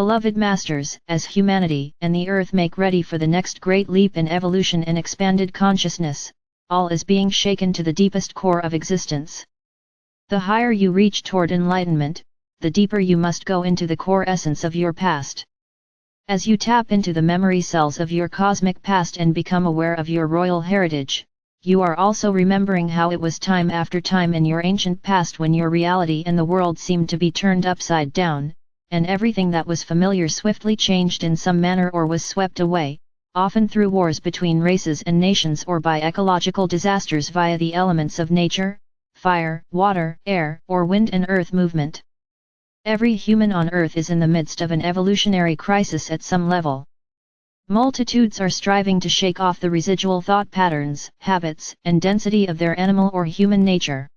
Beloved Masters, as humanity and the Earth make ready for the next great leap in evolution and expanded consciousness, all is being shaken to the deepest core of existence. The higher you reach toward enlightenment, the deeper you must go into the core essence of your past. As you tap into the memory cells of your cosmic past and become aware of your royal heritage, you are also remembering how it was time after time in your ancient past when your reality and the world seemed to be turned upside down, and everything that was familiar swiftly changed in some manner or was swept away, often through wars between races and nations or by ecological disasters via the elements of nature, fire, water, air, or wind and earth movement. Every human on Earth is in the midst of an evolutionary crisis at some level. Multitudes are striving to shake off the residual thought patterns, habits, and density of their animal or human nature.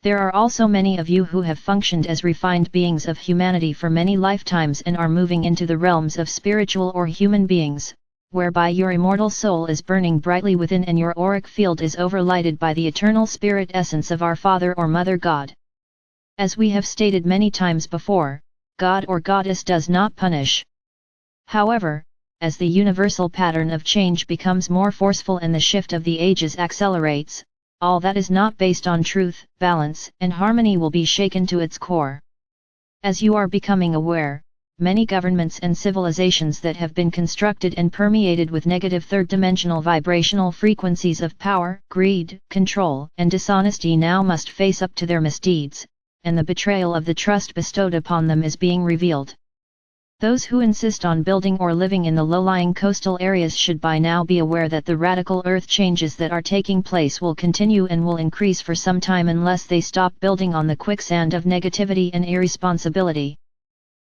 There are also many of you who have functioned as refined beings of humanity for many lifetimes and are moving into the realms of spiritual or human beings, whereby your immortal soul is burning brightly within and your auric field is overlighted by the eternal spirit essence of our Father or Mother God. As we have stated many times before, God or Goddess does not punish. However, as the universal pattern of change becomes more forceful and the shift of the ages accelerates, all that is not based on truth, balance, and harmony will be shaken to its core. As you are becoming aware, many governments and civilizations that have been constructed and permeated with negative third-dimensional vibrational frequencies of power, greed, control, and dishonesty now must face up to their misdeeds, and the betrayal of the trust bestowed upon them is being revealed. Those who insist on building or living in the low-lying coastal areas should by now be aware that the radical earth changes that are taking place will continue and will increase for some time unless they stop building on the quicksand of negativity and irresponsibility.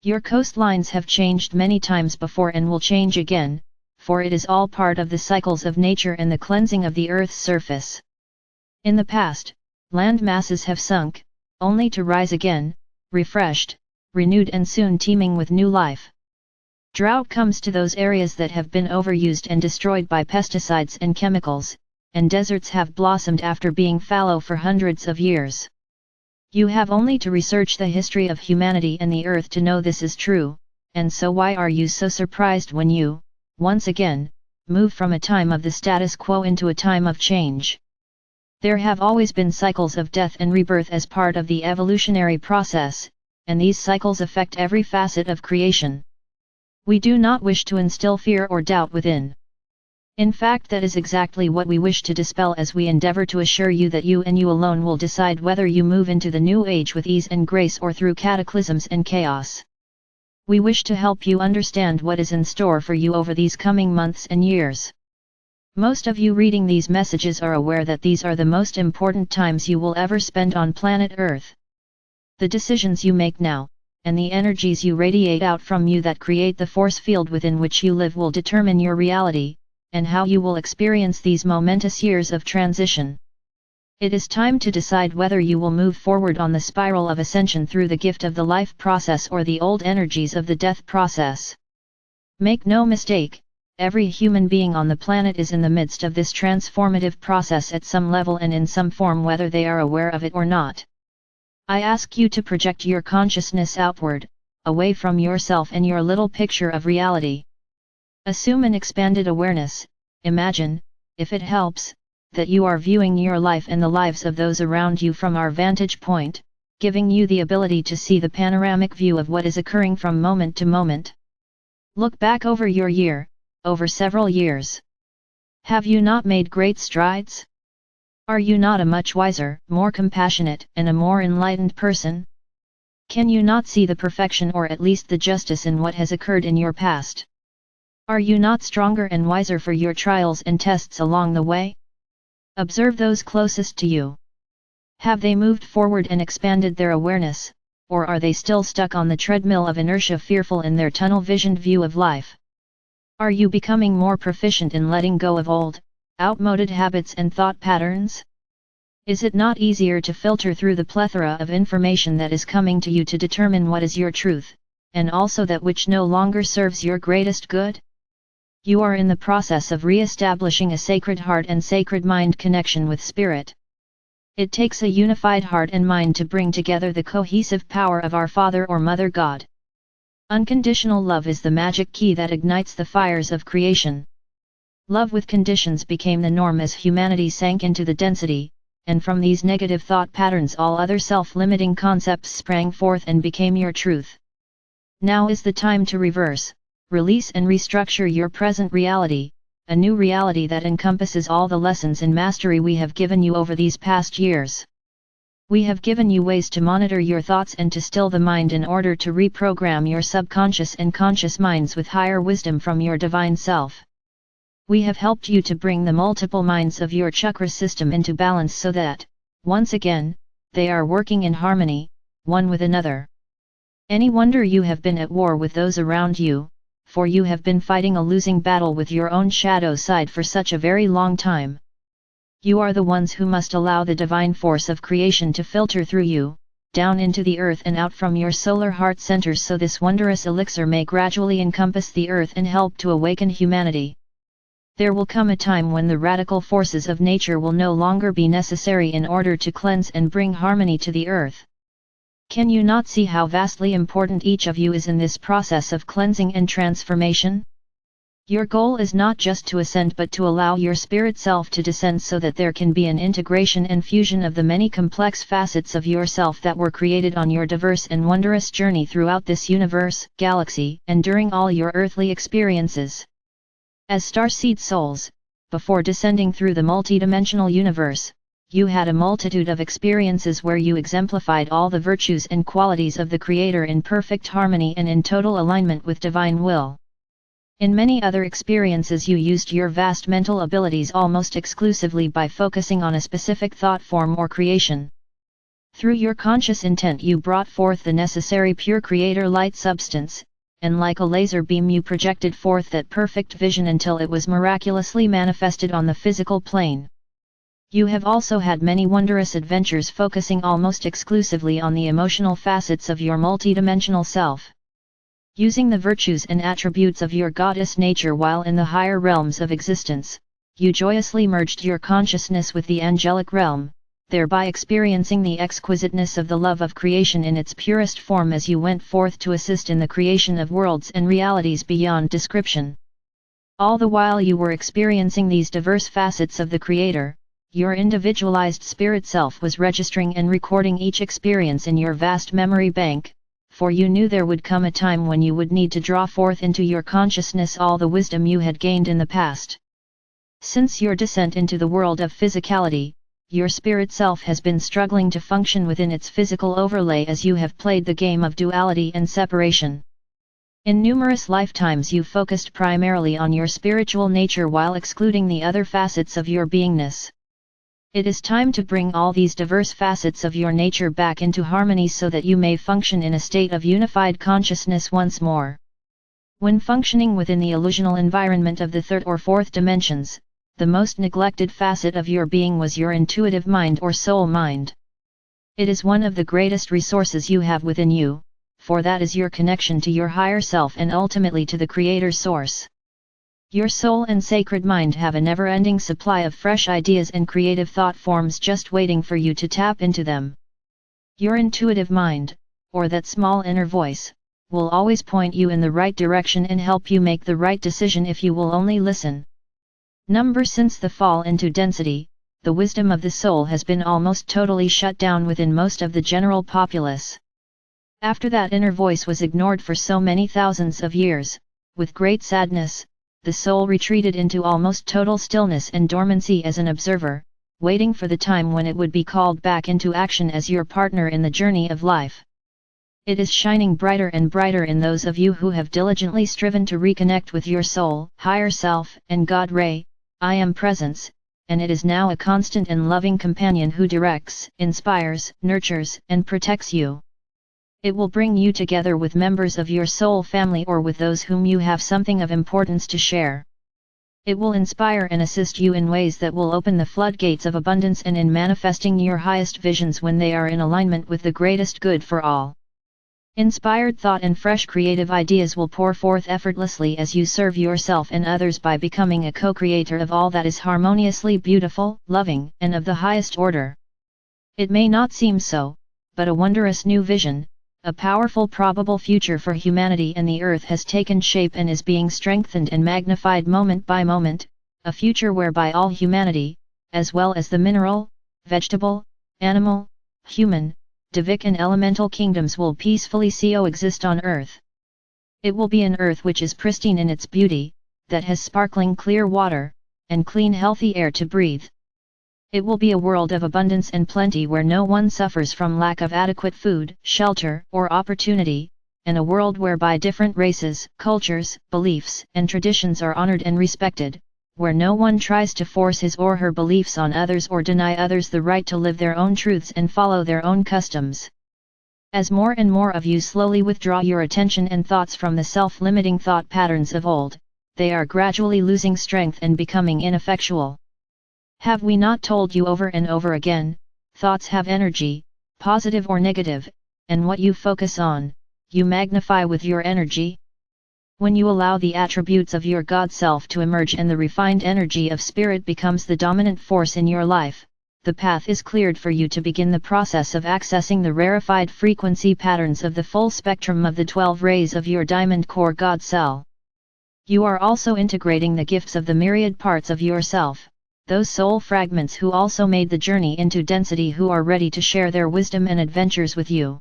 Your coastlines have changed many times before and will change again, for it is all part of the cycles of nature and the cleansing of the earth's surface. In the past, land masses have sunk, only to rise again, refreshed, renewed and soon teeming with new life. Drought comes to those areas that have been overused and destroyed by pesticides and chemicals, and deserts have blossomed after being fallow for hundreds of years. You have only to research the history of humanity and the earth to know this is true, and so why are you so surprised when you, once again, move from a time of the status quo into a time of change? There have always been cycles of death and rebirth as part of the evolutionary process, and these cycles affect every facet of creation. We do not wish to instill fear or doubt within. In fact, that is exactly what we wish to dispel as we endeavor to assure you that you and you alone will decide whether you move into the new age with ease and grace or through cataclysms and chaos. We wish to help you understand what is in store for you over these coming months and years. Most of you reading these messages are aware that these are the most important times you will ever spend on planet Earth. The decisions you make now, and the energies you radiate out from you that create the force field within which you live will determine your reality, and how you will experience these momentous years of transition. It is time to decide whether you will move forward on the spiral of ascension through the gift of the life process or the old energies of the death process. Make no mistake, every human being on the planet is in the midst of this transformative process at some level and in some form, whether they are aware of it or not. I ask you to project your consciousness outward, away from yourself and your little picture of reality. Assume an expanded awareness. Imagine, if it helps, that you are viewing your life and the lives of those around you from our vantage point, giving you the ability to see the panoramic view of what is occurring from moment to moment. Look back over your year, over several years. Have you not made great strides? Are you not a much wiser, more compassionate, and a more enlightened person? Can you not see the perfection or at least the justice in what has occurred in your past? Are you not stronger and wiser for your trials and tests along the way? Observe those closest to you. Have they moved forward and expanded their awareness, or are they still stuck on the treadmill of inertia, fearful in their tunnel-visioned view of life? Are you becoming more proficient in letting go of old, outmoded habits and thought patterns? Is it not easier to filter through the plethora of information that is coming to you to determine what is your truth, and also that which no longer serves your greatest good? You are in the process of re-establishing a sacred heart and sacred mind connection with Spirit. It takes a unified heart and mind to bring together the cohesive power of our Father or Mother God. Unconditional love is the magic key that ignites the fires of creation. Love with conditions became the norm as humanity sank into the density, and from these negative thought patterns all other self-limiting concepts sprang forth and became your truth. Now is the time to reverse, release and restructure your present reality, a new reality that encompasses all the lessons in mastery we have given you over these past years. We have given you ways to monitor your thoughts and to still the mind in order to reprogram your subconscious and conscious minds with higher wisdom from your divine self. We have helped you to bring the multiple minds of your chakra system into balance so that, once again, they are working in harmony, one with another. Any wonder you have been at war with those around you, for you have been fighting a losing battle with your own shadow side for such a very long time. You are the ones who must allow the divine force of creation to filter through you, down into the earth and out from your solar heart centers so this wondrous elixir may gradually encompass the earth and help to awaken humanity. There will come a time when the radical forces of nature will no longer be necessary in order to cleanse and bring harmony to the earth. Can you not see how vastly important each of you is in this process of cleansing and transformation? Your goal is not just to ascend but to allow your spirit self to descend so that there can be an integration and fusion of the many complex facets of yourself that were created on your diverse and wondrous journey throughout this universe, galaxy, and during all your earthly experiences. As starseed souls, before descending through the multidimensional universe, you had a multitude of experiences where you exemplified all the virtues and qualities of the Creator in perfect harmony and in total alignment with divine will. In many other experiences you used your vast mental abilities almost exclusively by focusing on a specific thought form or creation. Through your conscious intent you brought forth the necessary pure Creator light substance, and like a laser beam you projected forth that perfect vision until it was miraculously manifested on the physical plane. You have also had many wondrous adventures focusing almost exclusively on the emotional facets of your multidimensional self. Using the virtues and attributes of your goddess nature while in the higher realms of existence, you joyously merged your consciousness with the angelic realm, thereby experiencing the exquisiteness of the love of creation in its purest form as you went forth to assist in the creation of worlds and realities beyond description. All the while you were experiencing these diverse facets of the Creator, your individualized spirit self was registering and recording each experience in your vast memory bank, for you knew there would come a time when you would need to draw forth into your consciousness all the wisdom you had gained in the past. Since your descent into the world of physicality, your spirit self has been struggling to function within its physical overlay as you have played the game of duality and separation. In numerous lifetimes you focused primarily on your spiritual nature while excluding the other facets of your beingness. It is time to bring all these diverse facets of your nature back into harmony so that you may function in a state of unified consciousness once more. When functioning within the illusional environment of the third or fourth dimensions, the most neglected facet of your being was your intuitive mind or soul mind. It is one of the greatest resources you have within you, for that is your connection to your higher self and ultimately to the Creator Source. Your soul and sacred mind have a never-ending supply of fresh ideas and creative thought forms just waiting for you to tap into them. Your intuitive mind, or that small inner voice, will always point you in the right direction and help you make the right decision if you will only listen. Since the fall into density, the wisdom of the soul has been almost totally shut down within most of the general populace. After that inner voice was ignored for so many thousands of years, with great sadness, the soul retreated into almost total stillness and dormancy as an observer, waiting for the time when it would be called back into action as your partner in the journey of life. It is shining brighter and brighter in those of you who have diligently striven to reconnect with your soul, higher self, and God Ray, I Am Presence, and it is now a constant and loving companion who directs, inspires, nurtures, and protects you. It will bring you together with members of your soul family or with those whom you have something of importance to share. It will inspire and assist you in ways that will open the floodgates of abundance and in manifesting your highest visions when they are in alignment with the greatest good for all. Inspired thought and fresh creative ideas will pour forth effortlessly as you serve yourself and others by becoming a co-creator of all that is harmoniously beautiful, loving, and of the highest order. It may not seem so, but a wondrous new vision, A powerful probable future for humanity and the earth has taken shape and is being strengthened and magnified moment by moment, a future whereby all humanity, as well as the mineral, vegetable, animal, human, divic and elemental kingdoms will peacefully coexist on earth. It will be an earth which is pristine in its beauty, that has sparkling clear water, and clean healthy air to breathe. It will be a world of abundance and plenty where no one suffers from lack of adequate food, shelter, or opportunity, and a world whereby different races, cultures, beliefs, and traditions are honored and respected, where no one tries to force his or her beliefs on others or deny others the right to live their own truths and follow their own customs. As more and more of you slowly withdraw your attention and thoughts from the self-limiting thought patterns of old, they are gradually losing strength and becoming ineffectual. Have we not told you over and over again, thoughts have energy, positive or negative, and what you focus on, you magnify with your energy? When you allow the attributes of your God Self to emerge and the refined energy of Spirit becomes the dominant force in your life, the path is cleared for you to begin the process of accessing the rarefied frequency patterns of the full spectrum of the 12 rays of your diamond core God Cell. You are also integrating the gifts of the myriad parts of yourself, those soul fragments who also made the journey into density, who are ready to share their wisdom and adventures with you.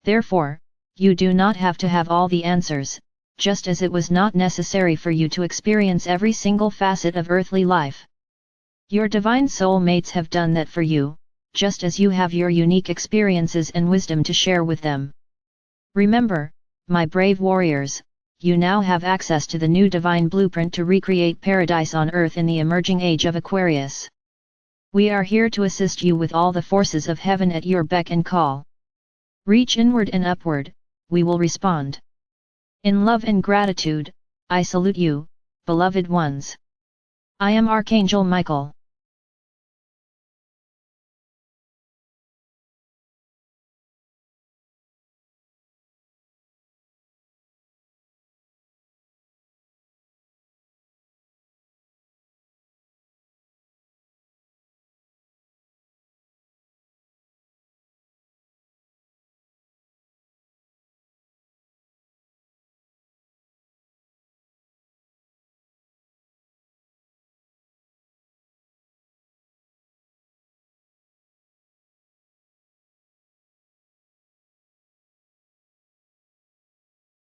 Therefore, you do not have to have all the answers, just as it was not necessary for you to experience every single facet of earthly life. Your divine soul mates have done that for you, just as you have your unique experiences and wisdom to share with them. Remember, my brave warriors, you now have access to the new divine blueprint to recreate paradise on earth in the emerging age of Aquarius. We are here to assist you with all the forces of heaven at your beck and call. Reach inward and upward, we will respond. In love and gratitude, I salute you, beloved ones. I am Archangel Michael.